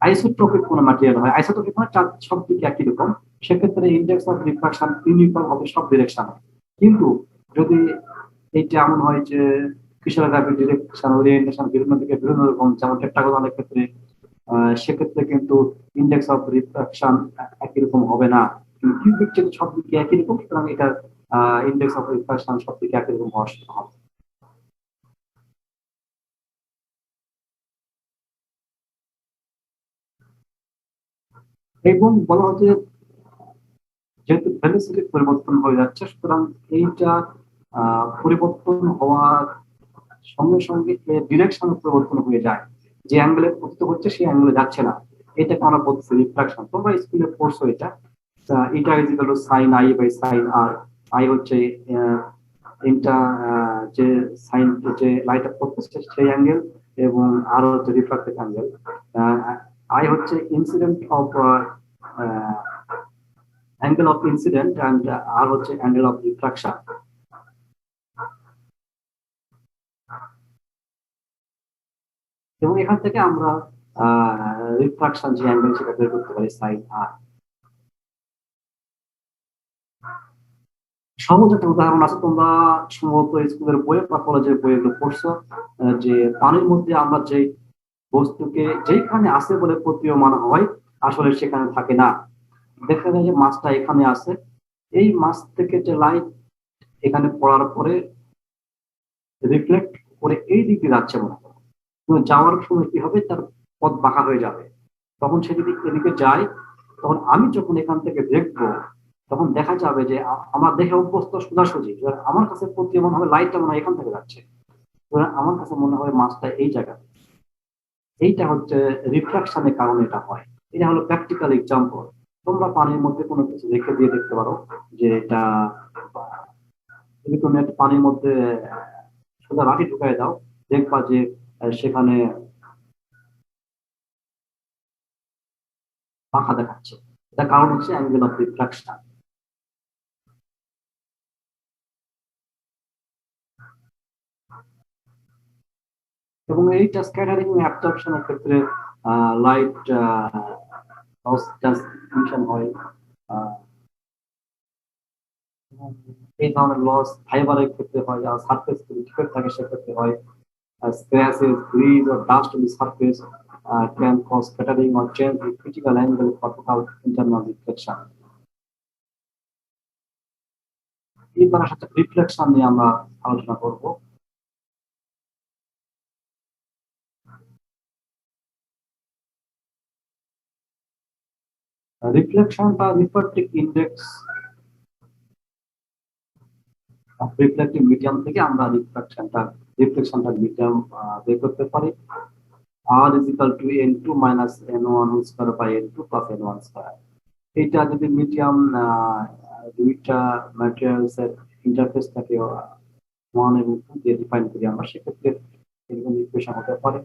Speaker 1: আইসোট্রপিক কোনো ম্যাটেরিয়াল হয়, আইসোট্রপিক মানে সব দিকে একই রকম, সেক্ষেত্রে ইন্ডেক্স অফ রিফ্র্যাকশন ইউনিফর্ম হবে সব ডিরেকশনে। কিন্তু যদি এইটা এমন হয় যে কৃষ্ণগ্রাফি ডিরেকশন ওরিয়েন্টেশন বিভিন্ন দিকে বিভিন্ন রকম, যেমন টেট্রাগোনালের ক্ষেত্রে, সেক্ষেত্রে কিন্তু ইন্ডেক্স অফ রিফ্র্যাকশন একই রকম হবে না। কিন্তু কিউবিক যদি সব দিকে একই রকম, সুতরাং এটার ইন্ডেক্স অফ রিফ্র্যাকশন সব দিকে একই রকম হওয়া হবে। এবং বলা হচ্ছে যেহেতু ভেলোসিটি পরিবর্তন হয়ে যাচ্ছে, সুতরাং এইটা পরিবর্তন হওয়ার সঙ্গে সঙ্গে ডিরেকশন পরিবর্তন হয়ে যায়, যে অ্যাঙ্গেলে পতিত হচ্ছে সেই অ্যাঙ্গেলে যাচ্ছে না। এটাকে আমরা বলছি রিফ্রাকশন। তোমরা স্কুলে পড়ছো এটা, এটা is equal to sine I by sine R. I হচ্ছে এটা যে সাইন যে লাইট আপ করতেছে সেই অ্যাঙ্গেল, এবং আর হচ্ছে রিফ্রাক্টেড অ্যাঙ্গেল। আই হচ্ছে incident of angle of incident and R হচ্ছে angle of refraction। এবং এখান থেকে আমরা রিফ্রাকশন যে অ্যাঙ্গেল সেটা বের করতে পারি সাইন আর। সহজ একটা উদাহরণ আছে, তোমরা সম্ভবত স্কুলের বই বা কলেজের বইগুলো পড়ছো, যে পানির মধ্যে আমরা যে বস্তুকে যেখানে আছে বলে প্রতীয়মান হয় আসলে সেখানে থাকে না। দেখা যায় যে মাছটা এখানে আছে, এই মাছ থেকে যে লাইট এখানে পড়ার পরে রিফ্লেক্ট করে এই দিকে যাচ্ছে মনে করো, যাওয়ার সময় কি হবে, তার পথ বাঁকা হয়ে যাবে। তখন সে যদি এদিকে যায়, তখন আমি যখন এখান থেকে দেখবো তখন দেখা যাবে যে আমার দেখে অভ্যস্ত সোজাসুজি, এবার আমার কাছে প্রতীয়মান হবে লাইটটা মনে হয় এখান থেকে যাচ্ছে, এবার আমার কাছে মনে হয় মাছটা এই জায়গাতে। এইটা হচ্ছে রিফ্রাকশনের কারণে এটা হয়। এটা হলো প্র্যাকটিক্যাল এক্সাম্পল। তোমরা পানির মধ্যে কোনো কিছু রেখে দিয়ে দেখতে পারো যে এটা, যদি তুমি একটা পানির মধ্যে সোজা লাঠি ঢুকাই দাও, দেখবা যে সেখানে পাখা দেখাচ্ছে। এটা কারণ হচ্ছে অ্যাঙ্গেল অফ রিফ্রাকশন। এবং এইটা স্ক্যাটারিং অ্যাবজর্পশনের ক্ষেত্রে লাইট লস ট্রান্সমিশন হয়। আহ, এবং এই ধরনের লস ফাইবারের ক্ষেত্রে হয়, আর সারফেস যদি ডিফেক্ট থাকে সেক্ষেত্রে হয়। Scratches, grease, or dust on the surface can cause scattering or change the critical angle for total internal reflection. এবার সাথে রিফ্লেকশন নিয়ে আমরা আলোচনা করব। রিফ্লেকশনটা refractive index of reflective medium থেকে আমরা রিফ্লেকশনটা মিডিয়াম বের করতে পারি। R is equal to N2 minus N1 whole square by N2 plus N1 square. এটা যদি মিডিয়াম দুইটা ম্যাটেরিয়ালস এর ইন্টারফেস থাকে 1 এবং 2 দিয়ে ডিফাইন করি আমরা, সেক্ষেত্রে এরকম ইকুয়েশন হতে পারে।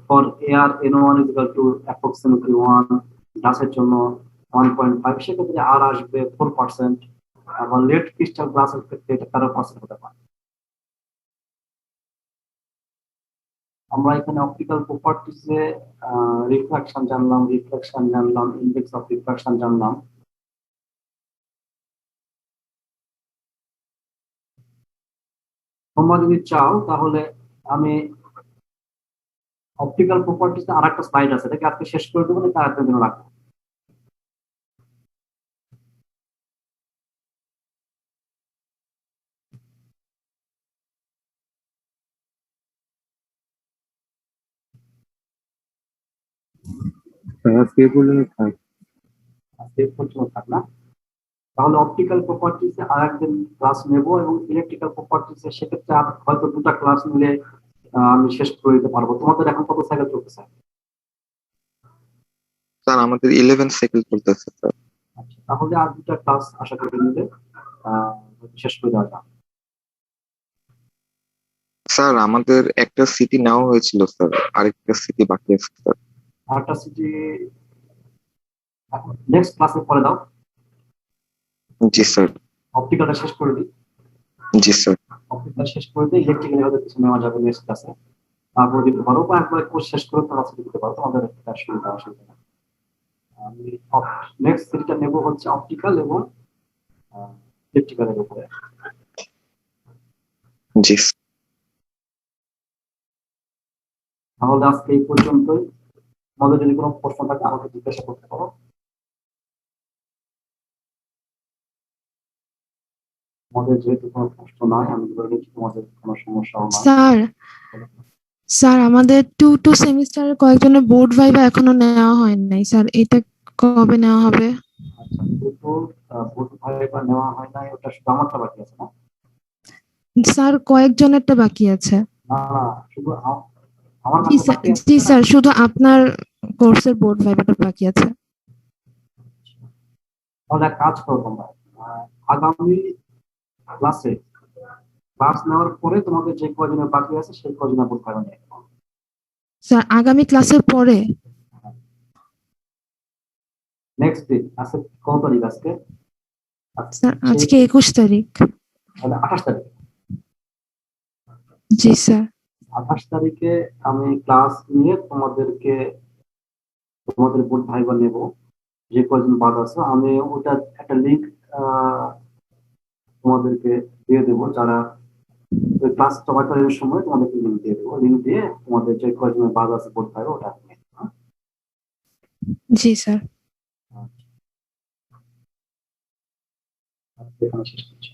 Speaker 1: For air N1 is equal to approximately 1, গ্লাসের জন্য 1.5, সেক্ষেত্রে আর আসবে 4%। আবার লেড ক্রিস্টাল গ্লাসের ক্ষেত্রে এটা 13% হতে পারে। আমরা এখানে অপটিক্যাল প্রপার্টিজে রিফ্রাকশন জানলাম, ইন্ডেক্স অফ রিফ্রাকশন জানলাম। তোমরা যদি চাও তাহলে আমি অপটিক্যাল প্রপার্টিজে আর একটা স্লাইড আছে, এটাকে আজকে শেষ করে দেবো, এটা আরেকটা দিন রাখবো।
Speaker 2: আজকে এই পর্যন্ত থাক।
Speaker 1: সেভ পর্যন্ত থাক না, তাহলে অপটিক্যাল প্রপার্টিজে আর একদিন ক্লাস নেব, এবং ইলেকট্রিক্যাল প্রপার্টিজে সেক্ষেত্রে আর হয়তো দুটা ক্লাস মিলে আমি শেষ করে দিতে পারবো। তোমাদের এখন কত সাইকেল চলতেছে?
Speaker 2: স্যার আমাদের 11 সাইকেল চলতেছে স্যার।
Speaker 1: আচ্ছা, তাহলে আর দুটা ক্লাস আশা করি নিলে শেষ করে দেওয়া যাবে।
Speaker 2: স্যার আমাদের একটা সিটি নেওয়া হয়েছিল স্যার, আরেকটা সিটি বাকি আছে স্যার।
Speaker 1: আরেকটা সিটি নেক্সট ক্লাসে পরে দাও।
Speaker 2: জি স্যার।
Speaker 1: অপটিক্যালটা শেষ করে দিই।
Speaker 2: জি স্যার।
Speaker 1: অপটিক্যাল শেষ করে দিই, ইলেকট্রিক্যাল হয়তো কিছু নেওয়া যাবে নেক্সট ক্লাসে, তারপরে দিতে পারো, বা একবার কোর্স শেষ করে ক্লাস দিতে পারো, তোমাদের একটা অসুবিধা নেই। আমি নেক্সট সিটিটা নেব হচ্ছে অপটিক্যাল এবং ইলেকট্রিক্যালের উপরে।
Speaker 2: জি।
Speaker 1: তাহলে আজকে এই পর্যন্তই। তোমাদের যদি কোনো প্রশ্ন থাকে আমাকে জিজ্ঞাসা করতে পারো। তোমাদের যেহেতু কোনো প্রশ্ন নয়, আমি ধরে নিচ্ছি তোমাদের কোনো সমস্যাও নয়।
Speaker 3: স্যার আমাদের 2 সেমিস্টারের কয়েকজনের বোর্ড ভাইভা এখনো নেওয়া হয় নাই স্যার, এটা কবে নেওয়া হবে?
Speaker 1: আচ্ছা, যেহেতু বোর্ড ভাইভা নেওয়া হয় নাই, ওটা শুধু আমারটা বাকি আছে না?
Speaker 3: স্যার কয়েকজনেরটা বাকি আছে।
Speaker 1: না না, শুধু আমার
Speaker 3: জি
Speaker 1: মাত্র
Speaker 3: স্যার,
Speaker 1: বাকি আছে
Speaker 3: জি
Speaker 1: না?
Speaker 3: স্যার, শুধু আপনার কোর্সের বোর্ড ভাইভাটা বাকি আছে।
Speaker 1: তাহলে এক কাজ করো তোমরা, আগামী ক্লাসে ক্লাস নেওয়ার পরে তোমাদের যে কজনের বাকি আছে সেই কজনের বোর্ড ভাইভা নিয়ে নাও।
Speaker 3: স্যার আগামী ক্লাসের পরে?
Speaker 1: নেক্সট দিন আছে কত তারিখ আজকে?
Speaker 3: স্যার আজকে 21 তারিখ।
Speaker 1: তাহলে 28 তারিখ।
Speaker 3: জি স্যার।
Speaker 1: 28 তারিখে আমি ক্লাস নিয়ে তোমাদের বোর্ড ভাইভা নেব, যে কজন বাদ আছে। আমি ওটা একটা লিঙ্ক তোমাদেরকে দিয়ে দেবো, যারা ওই ক্লাস চলাকালীন সময় তোমাদেরকে লিঙ্ক দিয়ে দেবো, লিঙ্ক দিয়ে তোমাদের যে কজনের বাদ আছে বোর্ড ভাইভা ওটা নিয়ে নেবো।
Speaker 3: জি স্যার।
Speaker 1: আচ্ছা, এখানে শেষ করছি।